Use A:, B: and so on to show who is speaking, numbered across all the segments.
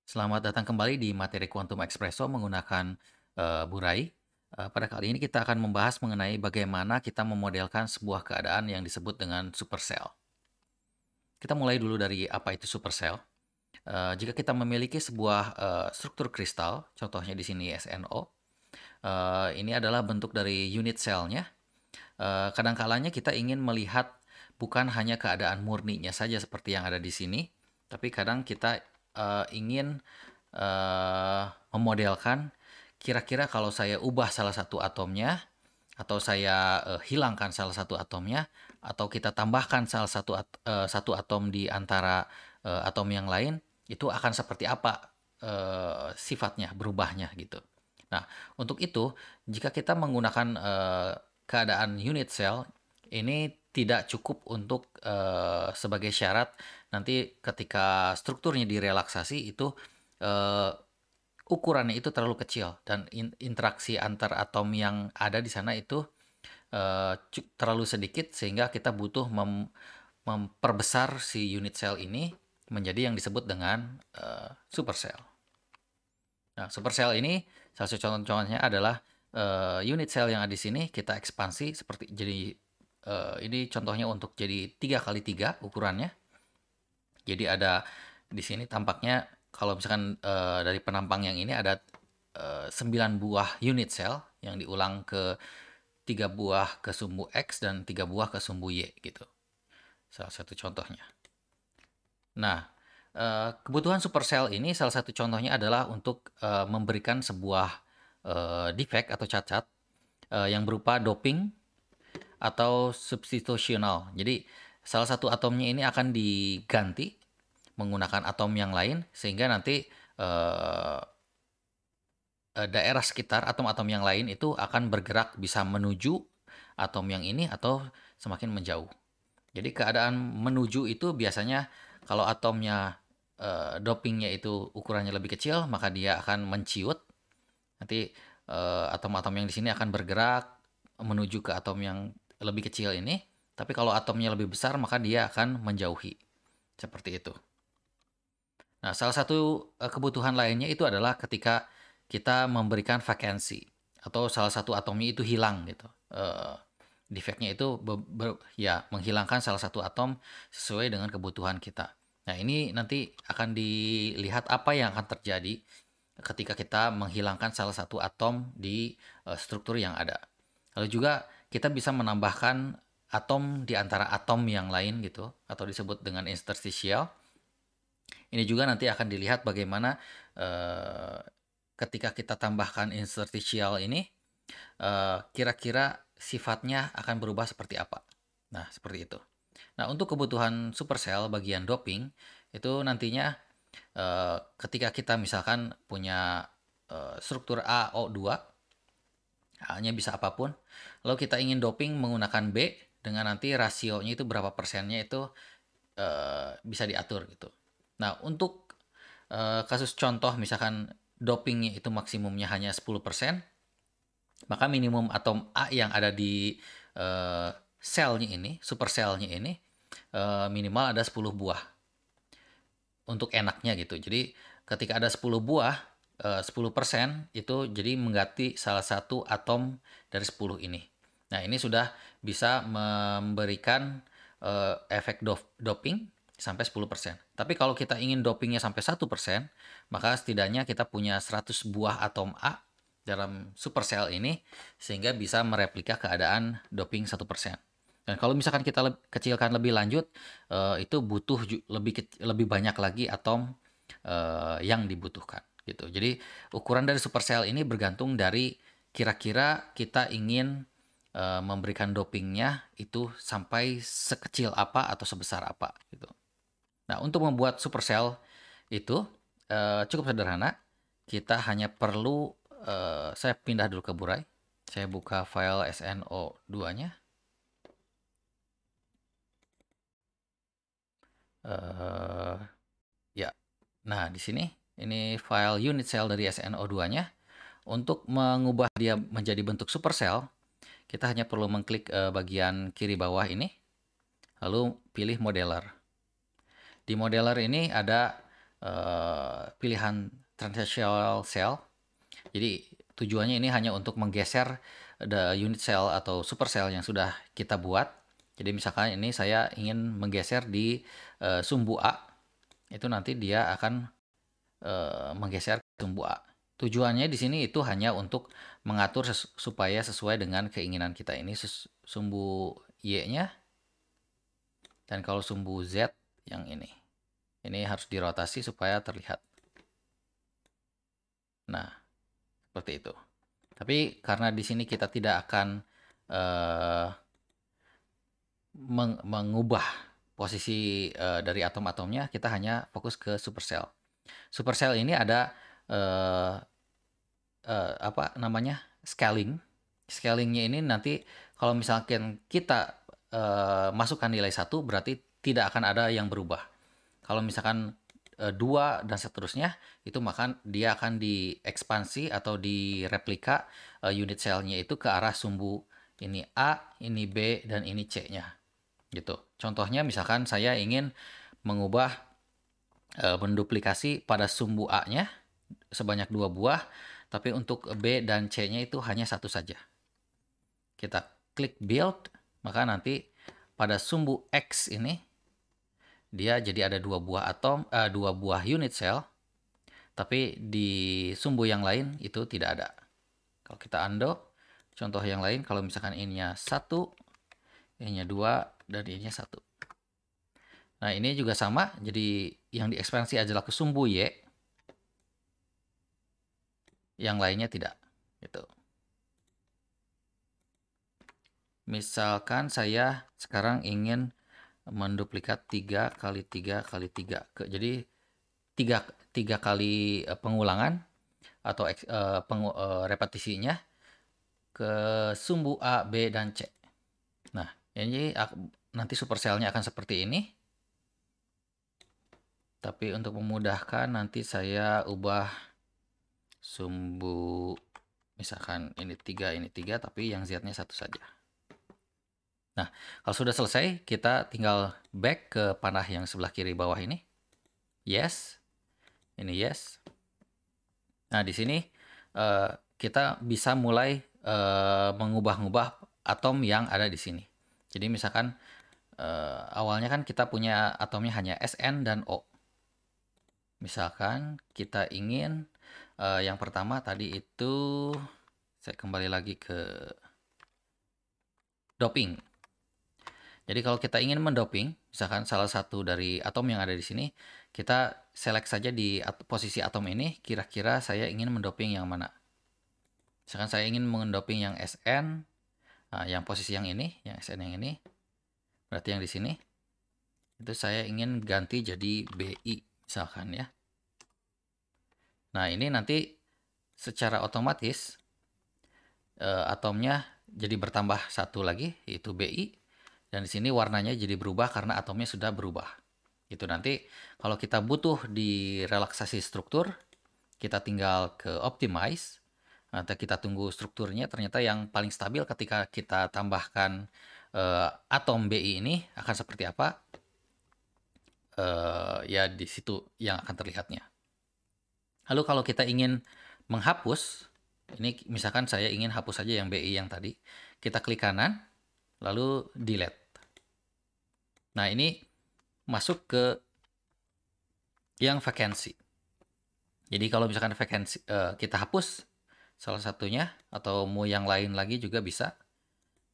A: Selamat datang kembali di materi Quantum Espresso menggunakan Burai. Pada kali ini kita akan membahas mengenai bagaimana kita memodelkan sebuah keadaan yang disebut dengan supercell. Kita mulai dulu dari apa itu supercell. Jika kita memiliki sebuah struktur kristal, contohnya di sini SNO, ini adalah bentuk dari unit selnya. Kadang-kalanya kita ingin melihat bukan hanya keadaan murninya saja seperti yang ada di sini, tapi kadang kita ingin memodelkan kira-kira kalau saya ubah salah satu atomnya atau saya hilangkan salah satu atomnya atau kita tambahkan satu atom di antara atom yang lain itu akan seperti apa sifatnya berubahnya gitu. Nah, untuk itu jika kita menggunakan keadaan unit cell ini tidak cukup untuk sebagai syarat nanti ketika strukturnya direlaksasi itu eh, ukurannya itu terlalu kecil dan interaksi antar atom yang ada di sana itu terlalu sedikit sehingga kita butuh memperbesar si unit cell ini menjadi yang disebut dengan supercell. Nah, supercell ini salah satu contohnya adalah unit cell yang ada di sini kita ekspansi seperti jadi ini contohnya untuk jadi 3x3 ukurannya. Jadi ada di sini tampaknya kalau misalkan dari penampang yang ini ada 9 buah unit cell yang diulang ke 3 buah ke sumbu X dan 3 buah ke sumbu Y gitu. Salah satu contohnya. Nah, kebutuhan supercell ini salah satu contohnya adalah untuk memberikan sebuah defect atau cacat yang berupa doping atau substitusional. Jadi salah satu atomnya ini akan diganti menggunakan atom yang lain sehingga nanti eh, daerah sekitar atom-atom yang lain itu akan bergerak bisa menuju atom yang ini atau semakin menjauh. Jadi keadaan menuju itu biasanya kalau atomnya dopingnya itu ukurannya lebih kecil maka dia akan menciut. Nanti atom-atom yang di sini akan bergerak menuju ke atom yang lebih kecil ini. Tapi kalau atomnya lebih besar maka dia akan menjauhi. Seperti itu. Nah, salah satu kebutuhan lainnya itu adalah ketika kita memberikan vakansi atau salah satu atomnya itu hilang gitu. Defeknya itu ya menghilangkan salah satu atom sesuai dengan kebutuhan kita. Nah, ini nanti akan dilihat apa yang akan terjadi ketika kita menghilangkan salah satu atom di struktur yang ada. Lalu juga kita bisa menambahkan atom di antara atom yang lain gitu atau disebut dengan interstitial. Ini juga nanti akan dilihat bagaimana eh, ketika kita tambahkan interstitial ini kira-kira sifatnya akan berubah seperti apa. Nah, seperti itu. Nah, untuk kebutuhan supercell bagian doping itu nantinya ketika kita misalkan punya struktur AO2, A-nya bisa apapun, lalu kita ingin doping menggunakan B dengan nanti rasionya itu berapa persennya itu bisa diatur gitu. Nah, untuk kasus contoh misalkan dopingnya itu maksimumnya hanya 10%, maka minimum atom A yang ada di selnya ini, superselnya ini minimal ada 10 buah untuk enaknya gitu. Jadi ketika ada 10 buah, 10% itu jadi mengganti salah satu atom dari 10 ini. Nah, ini sudah bisa memberikan efek doping sampai 10%. Tapi kalau kita ingin dopingnya sampai 1%, maka setidaknya kita punya 100 buah atom A dalam supercell ini sehingga bisa mereplika keadaan doping 1%. Dan kalau misalkan kita kecilkan lebih lanjut, itu butuh lebih banyak lagi atom yang dibutuhkan gitu. Jadi ukuran dari supercell ini bergantung dari kira-kira kita ingin memberikan dopingnya itu sampai sekecil apa atau sebesar apa gitu. Nah, untuk membuat supercell itu cukup sederhana. Kita hanya perlu saya pindah dulu ke Burai. Saya buka file SNO2-nya. Eh ya. Nah, di sini ini file unit cell dari SNO2-nya. Untuk mengubah dia menjadi bentuk supercell, kita hanya perlu mengklik bagian kiri bawah ini, lalu pilih modeler. Di modeler ini ada pilihan transitional cell. Jadi tujuannya ini hanya untuk menggeser the unit cell atau supercell yang sudah kita buat. Jadi misalkan ini saya ingin menggeser di sumbu A, itu nanti dia akan menggeser ke sumbu A. Tujuannya di sini itu hanya untuk mengatur supaya sesuai dengan keinginan kita. Ini sumbu Y-nya, dan kalau sumbu Z yang ini harus dirotasi supaya terlihat. Nah, seperti itu. Tapi karena di sini kita tidak akan mengubah posisi dari atom-atomnya, kita hanya fokus ke supercell. Supercell ini ada apa namanya, scaling. Scalingnya ini nanti kalau misalkan kita masukkan nilai 1, berarti tidak akan ada yang berubah. Kalau misalkan 2 dan seterusnya, itu maka dia akan diekspansi atau direplika unit cell-nya itu ke arah sumbu ini A, ini B, dan ini C-nya. Gitu. Contohnya misalkan saya ingin mengubah menduplikasi pada sumbu A-nya sebanyak 2 buah, tapi untuk B dan C-nya itu hanya 1 saja. Kita klik build, maka nanti pada sumbu X ini dia jadi ada 2 buah atom, 2 buah unit cell, tapi di sumbu yang lain itu tidak ada. Kalau kita undo, contoh yang lain, kalau misalkan ininya 1, ininya 2, dan ininya 1. Nah, ini juga sama, jadi yang diekspansi adalah ke sumbu Y, yang lainnya tidak. Gitu. Misalkan saya sekarang ingin menduplikat 3 kali 3 kali 3. Jadi 3 kali pengulangan atau repetisinya ke sumbu A, B, dan C. Nah, ini nanti supercell-nya akan seperti ini. Tapi untuk memudahkan nanti saya ubah sumbu, misalkan ini 3, tapi yang Z-nya 1 saja. Nah, kalau sudah selesai, kita tinggal back ke panah yang sebelah kiri bawah ini. Yes. Ini yes. Nah, di sini kita bisa mulai mengubah-ubah atom yang ada di sini. Jadi misalkan awalnya kan kita punya atomnya hanya SN dan O. Misalkan kita ingin yang pertama tadi itu, saya kembali lagi ke doping. Jadi kalau kita ingin mendoping, misalkan salah satu dari atom yang ada di sini, kita select saja di posisi atom ini, kira-kira saya ingin mendoping yang mana. Misalkan saya ingin mendoping yang SN, nah, yang posisi yang ini, yang SN yang ini, berarti yang di sini, itu saya ingin ganti jadi BI, misalkan ya. Nah, ini nanti secara otomatis atomnya jadi bertambah 1 lagi, yaitu BI. Dan di sini warnanya jadi berubah karena atomnya sudah berubah. Gitu, nanti kalau kita butuh di relaksasi struktur, kita tinggal ke optimize. Nanti kita tunggu strukturnya, ternyata yang paling stabil ketika kita tambahkan atom BI ini akan seperti apa. Ya di situ yang akan terlihatnya. Lalu kalau kita ingin menghapus, ini misalkan saya ingin hapus saja yang BI yang tadi, kita klik kanan, lalu delete. Nah, ini masuk ke yang vacancy. Jadi kalau misalkan vacancy kita hapus salah satunya, atau mau yang lain lagi juga bisa.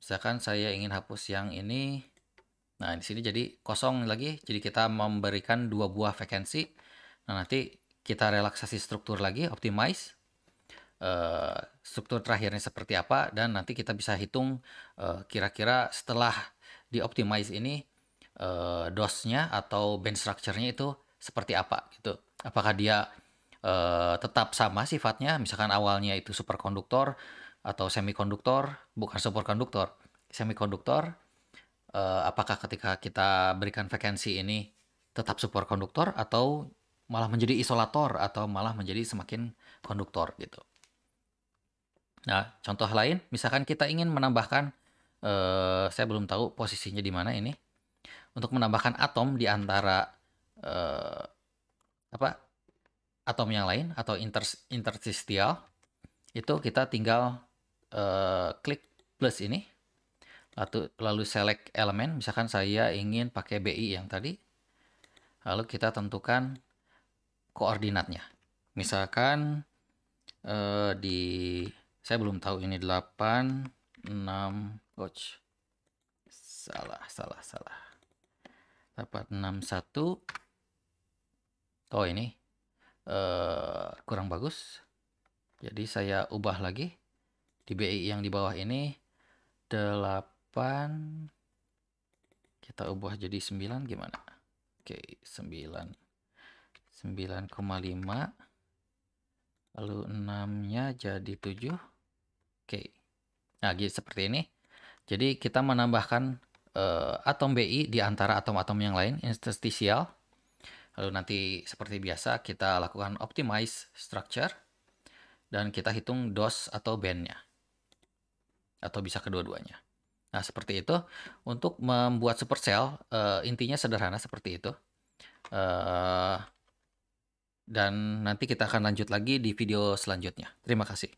A: Misalkan saya ingin hapus yang ini. Nah, di sini jadi kosong lagi. Jadi kita memberikan 2 buah vacancy. Nah, nanti kita relaksasi struktur lagi, optimize. Struktur terakhirnya seperti apa, dan nanti kita bisa hitung kira-kira setelah di optimize ini DOS-nya atau band structure-nya itu seperti apa gitu. Apakah dia tetap sama sifatnya, misalkan awalnya itu superkonduktor atau semikonduktor, bukan superkonduktor, semikonduktor. Apakah ketika kita berikan vacancy ini tetap superkonduktor atau malah menjadi isolator atau malah menjadi semakin konduktor gitu. Nah, contoh lain, misalkan kita ingin menambahkan, saya belum tahu posisinya di mana ini, untuk menambahkan atom di antara atom yang lain atau interstitial, itu kita tinggal klik plus ini, lalu select elemen. Misalkan saya ingin pakai BI yang tadi, lalu kita tentukan koordinatnya. Misalkan saya belum tahu ini 8, 6, ouch, salah. 861. Oh, ini kurang bagus. Jadi saya ubah lagi di BI yang di bawah ini 8, kita ubah jadi 9 gimana? Oke, 9,5, lalu 6-nya jadi 7. Oke. Nah, seperti ini. Jadi kita menambahkan atom BI di antara atom-atom yang lain, interstitial. Lalu nanti seperti biasa kita lakukan optimize structure dan kita hitung dose atau bandnya, atau bisa kedua-duanya. Nah, seperti itu untuk membuat supercell. Intinya sederhana seperti itu. Dan nanti kita akan lanjut lagi di video selanjutnya. Terima kasih.